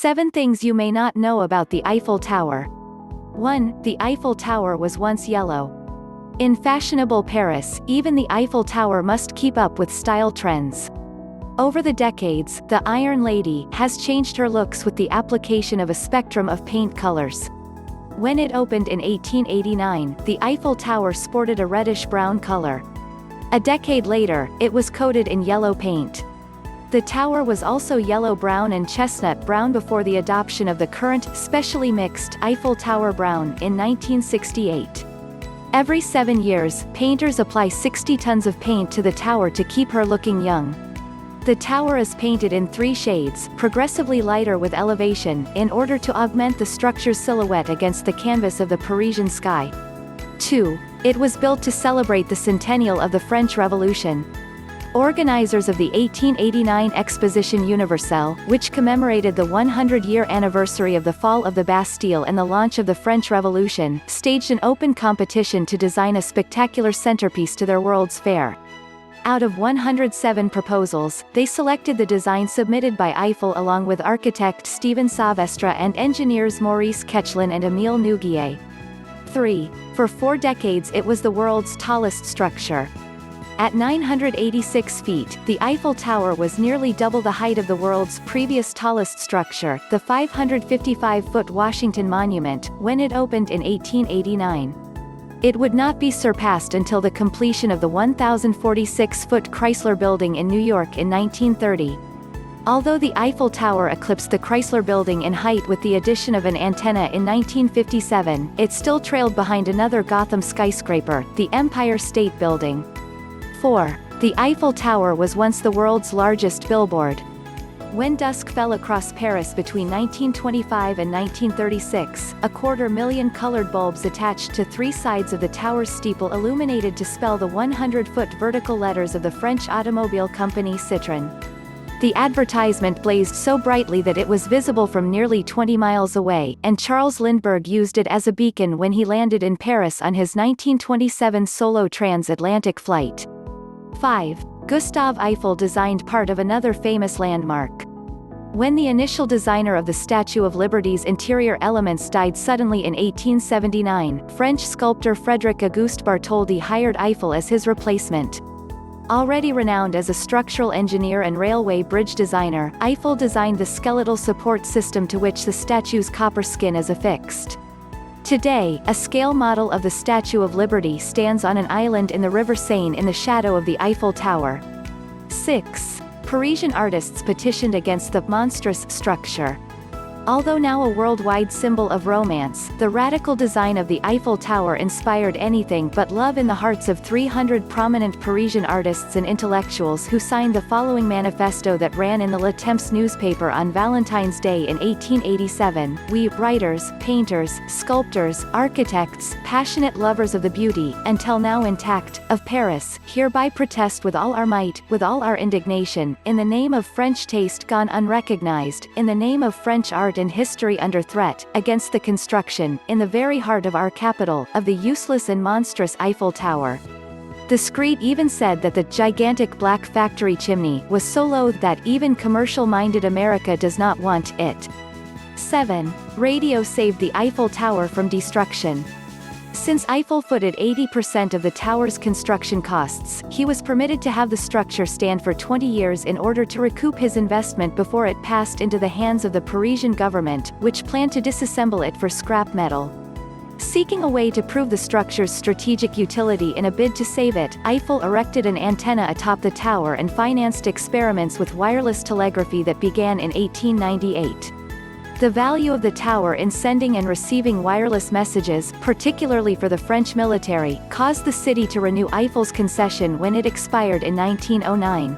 7 things you may not know about the Eiffel Tower. 1. The Eiffel Tower was once yellow. In fashionable Paris, even the Eiffel Tower must keep up with style trends. Over the decades, the Iron Lady has changed her looks with the application of a spectrum of paint colors. When it opened in 1889, the Eiffel Tower sported a reddish-brown color. A decade later, it was coated in yellow paint. The tower was also yellow-brown and chestnut-brown before the adoption of the current, specially mixed, Eiffel Tower brown in 1968. Every 7 years, painters apply 60 tons of paint to the tower to keep her looking young. The tower is painted in 3 shades, progressively lighter with elevation, in order to augment the structure's silhouette against the canvas of the Parisian sky. 2. It was built to celebrate the centennial of the French Revolution. Organizers of the 1889 Exposition Universelle, which commemorated the 100-year anniversary of the fall of the Bastille and the launch of the French Revolution, staged an open competition to design a spectacular centerpiece to their World's Fair. Out of 107 proposals, they selected the design submitted by Eiffel along with architect Stephen Sauvestre and engineers Maurice Quechelin and Émile Nouguier. 3. For 4 decades it was the world's tallest structure. At 986 feet, the Eiffel Tower was nearly double the height of the world's previous tallest structure, the 555-foot Washington Monument, when it opened in 1889. It would not be surpassed until the completion of the 1,046-foot Chrysler Building in New York in 1930. Although the Eiffel Tower eclipsed the Chrysler Building in height with the addition of an antenna in 1957, it still trailed behind another Gotham skyscraper, the Empire State Building. 4. The Eiffel Tower was once the world's largest billboard. When dusk fell across Paris between 1925 and 1936, 250,000 colored bulbs attached to 3 sides of the tower's steeple illuminated to spell the 100-foot vertical letters of the French automobile company Citroën. The advertisement blazed so brightly that it was visible from nearly 20 miles away, and Charles Lindbergh used it as a beacon when he landed in Paris on his 1927 solo transatlantic flight. 5. Gustav Eiffel designed part of another famous landmark. When the initial designer of the Statue of Liberty's interior elements died suddenly in 1879, French sculptor Frédéric Auguste Bartholdi hired Eiffel as his replacement. Already renowned as a structural engineer and railway bridge designer, Eiffel designed the skeletal support system to which the statue's copper skin is affixed. Today, a scale model of the Statue of Liberty stands on an island in the River Seine in the shadow of the Eiffel Tower. 6. Parisian artists petitioned against the monstrous structure. Although now a worldwide symbol of romance, the radical design of the Eiffel Tower inspired anything but love in the hearts of 300 prominent Parisian artists and intellectuals who signed the following manifesto that ran in the Le Temps newspaper on Valentine's Day in 1887. We, writers, painters, sculptors, architects, passionate lovers of the beauty, until now intact, of Paris, hereby protest with all our might, with all our indignation, in the name of French taste gone unrecognized, in the name of French art and history under threat, against the construction, in the very heart of our capital, of the useless and monstrous Eiffel Tower. The screed even said that the gigantic black factory chimney was so loathed that even commercial-minded America does not want it. 7. Radio saved the Eiffel Tower from destruction. Since Eiffel footed 80% of the tower's construction costs, he was permitted to have the structure stand for 20 years in order to recoup his investment before it passed into the hands of the Parisian government, which planned to disassemble it for scrap metal. Seeking a way to prove the structure's strategic utility in a bid to save it, Eiffel erected an antenna atop the tower and financed experiments with wireless telegraphy that began in 1898. The value of the tower in sending and receiving wireless messages, particularly for the French military, caused the city to renew Eiffel's concession when it expired in 1909.